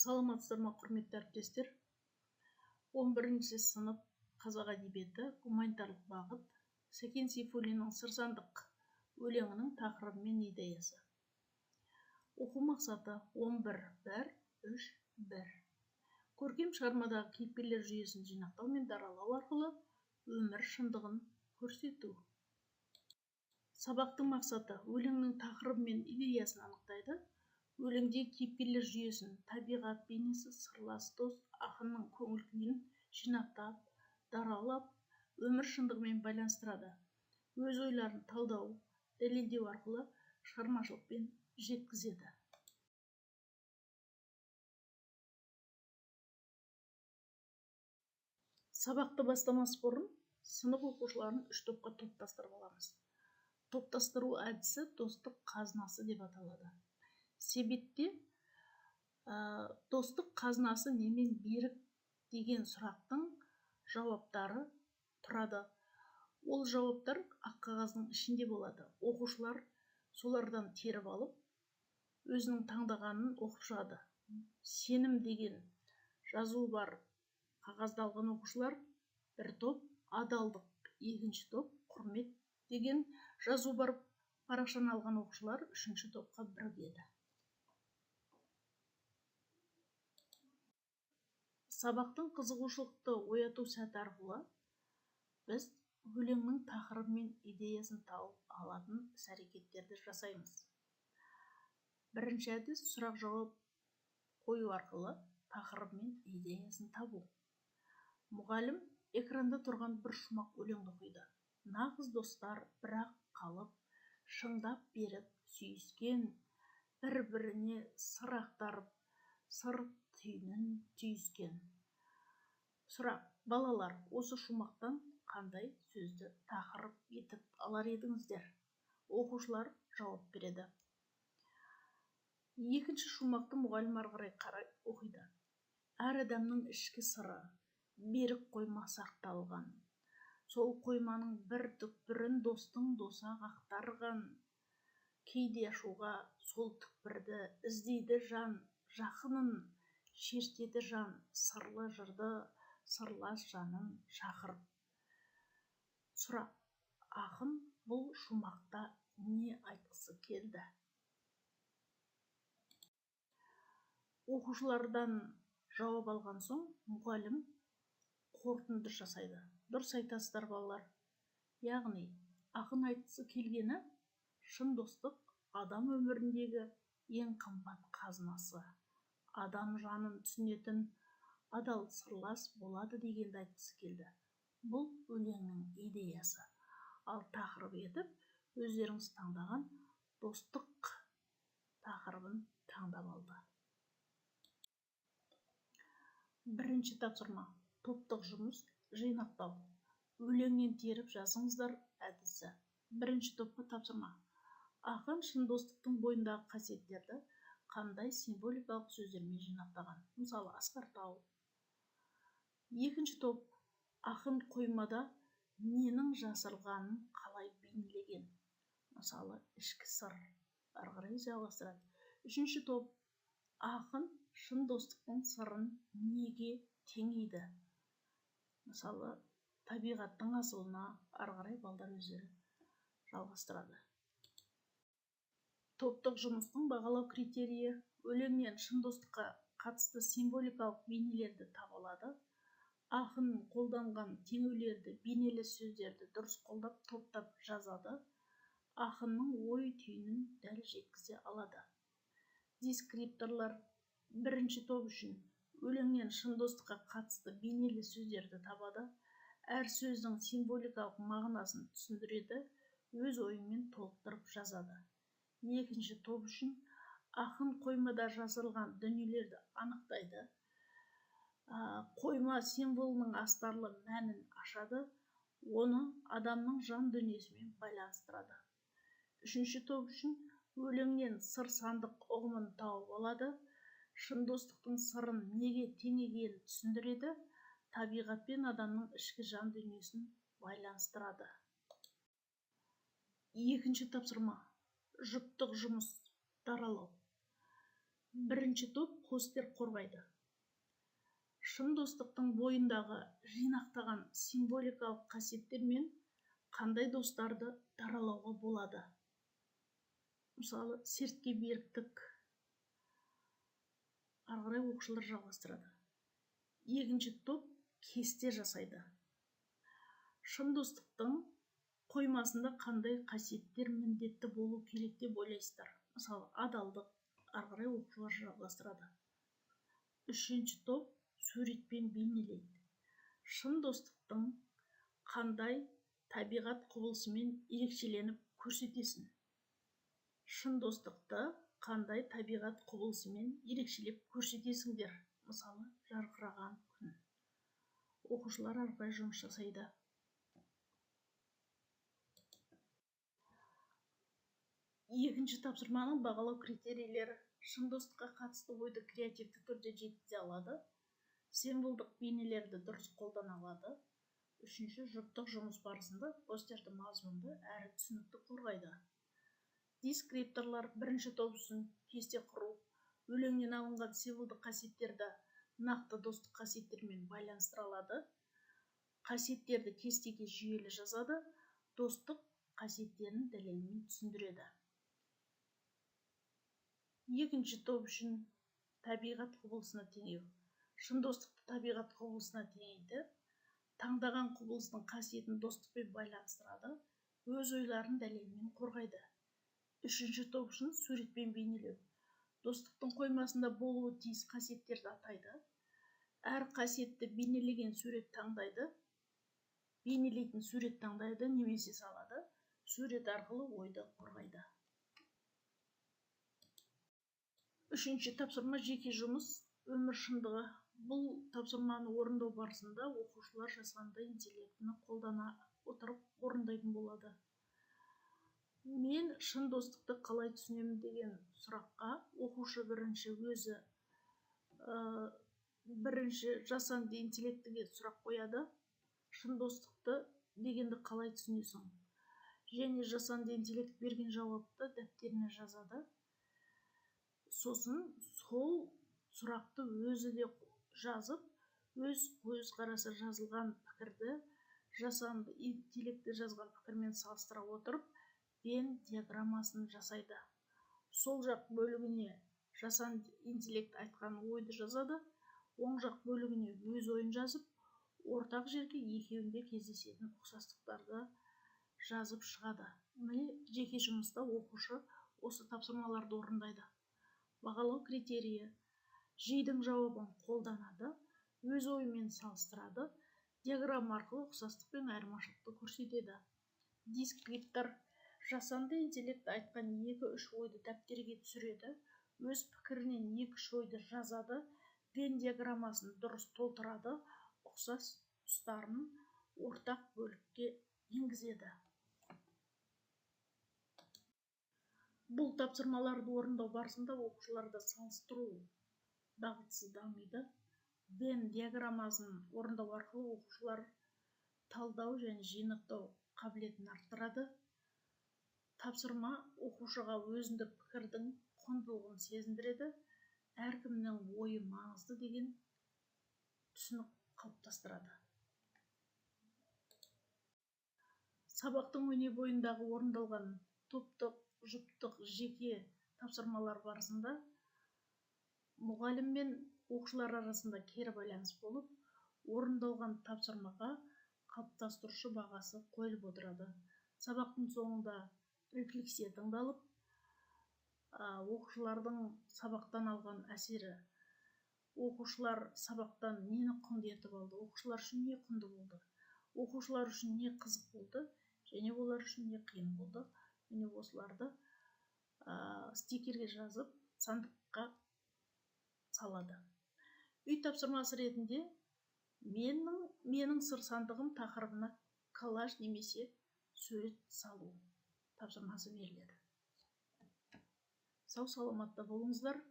Саламатсыздар ма, құрметті әріптестер? 11-ші сынып қазақ әдебиеті гуманитарлық бағыт Сәкен Сейфуллиннің Сырсандық өлеңінің тақырыбы мен идеясы. Оқу мақсаты 11-1-3-1. Көркем шығармадағы кейіпкерлер жүйесін жинақтау мен даралау арқылы өмір шындығын көрсету. Сабақтың мақсаты өлеңнің тақырыбы мен идеясын анықтайды. Өлеңде кейіпкерлер жүйесін, табиғат бейнесі, сырлас дос, ақынның көңіл-күйін жинақтап, даралап, өмір шындығымен байланыстырады. Өз ойларын талдау, дәлелдеу арқылы шығармашылықпен жеткізеді. Сабақты бастамас бұрын сынып оқушыларын 3 топқа топтастырып аламыз. Топтастыру әдісі достық қазынасы деп аталады. Себетте достық қазынасы немен берік деген сұрақтың жауаптары тұрады. Ол жауаптар ақ қағаздың ішінде болады. Оқушылар солардан теріп алып, өзінің таңдағанын оқып шығады. Сенім деген жазуы бар қағазды алған оқушылар бір топ, адалдық екінші топ, құрмет деген жазуы бар парақшаны алған оқушылар үшінші топқа бірігеді. Сабақтың қызығушылықты ояту сәті арқылы біз өлеңнің тақырыбы мен идеясын тауып алатын іс-әрекеттерді жасаймыз. Бірінші әдіс сұрақ-жауап қою арқылы тақырыбы мен идеясын табу. Мұғалім экранда тұрған бір шумақ өлеңді оқиды. Нағыз достар бірақ қалып, шыңдап беріп сүйіскен, бір-біріне сыр ақтарып, сыр түйінін түйіскен. Сұрақ: балалар, осы шумақтан қандай сөзді тақырып етіп алар едіңіздер? Оқушылар жауап береді. Екінші шумақты мұғалім ары қарай оқиды. Әр адамның ішкі сыры, берік қойма сақталған. Сол қойманың бір түкпірін достың досақ ақтарған. Кейде ашуға сол түкпірді іздейді жан, жақынын шертеді жан, сырлы жырды, сырлас жанын шақырып. Сұрақ: ақын бұл шумақта не айтқысы келді? Оқушылардан жауап алған соң, мұғалім қорытынды жасайды. Дұрыс айтасыздар балалар. Яғни, ақын айтқысы келгені шын достық адам өміріндегі ең қымбат қазынасы. Адам жанын түсінетін адал сырлас болады дегенді айтқысы келді. Бұл өлеңнің идеясы. Ал тақырып етіп, өздеріңіз таңдаған достық тақырыбын таңдап алды. Бірінші тапсырма: топтық жұмыс жинақтау. Өлеңнен теріп жазыңыздар әдісі. Бірінші топқа тапсырма: ақын шын достықтың бойындағы қасиеттерді қандай символикалық сөздермен жинақтаған? Мысалы, асқар тау. Екінші топ: ақын қоймада ненің жасырылғанын қалай бейнелеген? Мысалы, ішкі сыр. Ары қарай жалғастырады. Үшінші топ: ақын шын достықтың сырын неге теңейді? Мысалы, табиғаттың асылына. Ары қарай балдар өздері жалғастырады. Топтық жұмыстың бағалау критерийі: өлеңнен шын достыққа қатысты символикалық бейнелерді таба алады. Ақын қолданған теңеулерді, бейнелі сөздерді дұрыс қолдап, топтап жазады. Ақынның ой түйінін дәл жеткізе алады. Дескрипторлар: бірінші топ үшін өлеңнен шын достыққа қатысты бейнелі сөздерді табады. Әр сөздің символикалық мағынасын түсіндіреді, өз ойымен толықтырып жазады. Екінші топ үшін ақын қоймада жасырылған дүниелерді анықтайды. Қойма символының астарлы мәнін ашады, оны адамның жан дүниесімен байланыстырады. Үшінші топ үшін өлеңнен сыр сандық ұғымын тауып алады, шын достықтың сырын неге теңегенін түсіндіреді, табиғат пен адамның ішкі жан дүниесін байланыстырады. Екінші тапсырма: жұптық жұмыс даралау. Бірінші топ постер қорғайды. Шын достықтың бойындағы жинақтаған символикалық қасиеттермен қандай достарды даралауға болады? Мысалы, сертке беріктік. Ары қарай оқушылар жалғастырады. Екінші топ кесте жасайды. Шын достықтың қоймасында қандай қасиеттер міндетті болу керек деп ойлайсыздар? Мысалы, адалдық. Ары қарай оқушылар жалғастырады. Үшінші топ суретпен бейнелейді. Шын достықтың қандай табиғат құбылысымен ерекшеленіп көрсетесің? Шын достықты қандай табиғат құбылысымен ерекшелеп көрсетесіңдер? Мысалы, жарқыраған күн. Оқушылар ары қарай жұмыс жасайды. Екінші тапсырманың бағалау критерийлері: шын достыққа қатысты ойды креативті түрде жеткізе алады, символдық бейнелерді дұрыс қолдана алады. Үшінші, жұптық жұмыс барысында постерді мазмұнды әрі түсінікті қорғайды. Дескрипторлар бірінші топ үшін кесте құру, өлеңнен алынған символдық қасиеттерді нақты достық қасиеттермен байланыстыра алады, қасиеттерді кестеге жүйелі жазады, достық қасиеттерін дәлелмен түсіндіреді. Екінші топ үшін табиғат құбылысына теңеу. Шын достықты табиғат құбылысына теңейді, таңдаған құбылыстың қасиетін достықпен байланыстырады, өз ойларын дәлелмен қорғайды. Үшінші топ үшін суретпен бейнелеу. Достықтың қоймасында болуы тиіс қасиеттерді атайды, әр қасиетті бейнелейтін сурет таңдайды немесе салады, сурет арқылы ойды қорғайды. Үшінші тапсырма жеке жұмыс, өмір шындығы. Бұл тапсырманы орындау барысында оқушылар жасанды интеллектіні қолдана отырып орындайтын болады. Мен шын достықты қалай түсінемін деген сұраққа оқушы бірінші жасанды интеллектіге сұрақ қояды. Шын достықты дегенді қалай түсінесің? Және жасанды интеллект берген жауапты дәптеріне жазады. Сосын сол сұрақты өзі де жазып, өз көзқарасы жазылған пікірді жасанды интеллекті жазған пікірмен салыстыра отырып, Венн диаграммасын жасайды. Сол жақ бөлігіне жасанды интеллект айтқан ойды жазады, оң жақ бөлігіне өз ойын жазып, ортақ жерге екеуінде кездесетін ұқсастықтарды жазып шығады. Міне жеке жұмыста оқушы осы тапсырмаларды орындайды. Бағалау критерийі: жидің жауабын қолданады, өз ойымен салыстырады, диаграмма арқылы ұқсастық пен айырмашылықты көрсетеді. Дескриптор: жасанды интеллект айтқан 2-3 ойды дәптерге түсіреді, өз пікірінен 2-3 ойды жазады, Венн диаграммасын дұрыс толтырады, ұқсас тұстарын ортақ бөлікке енгізеді. Бұл тапсырмаларды орындау барысында оқушыларда салыстыру дағдысы дамиды. Венн диаграммасын орындау арқылы оқушылар талдау және жинақтау қабілетін арттырады. Тапсырма оқушыға өзіндік пікірдің құндылығын сезіндіреді, әркімнің ойы маңызды деген түсінік қалыптастырады. Сабақтың өне бойындағы орындалған топтық, жұптық, жеке тапсырмалар барысында мұғалім мен оқушылар арасында кері байланыс болып, орындалған тапсырмаға қалыптастырушы бағасы қойылып отырады. Сабақтың соңында рефлексия тыңдалып, оқушылардың сабақтан алған әсері, оқушылар сабақтан нені құнды етіп алды, оқушылар үшін не құнды болды, оқушылар үшін не қызық болды, және олар үшін не қиын болды. Міне осыларды стикерге жазып, сандыққа салады. Үй тапсырмасы ретінде менің сыр сандығым тақырыбына коллаж немесе сурет салу тапсырмасы беріледі. Сау саламатта болыңыздар.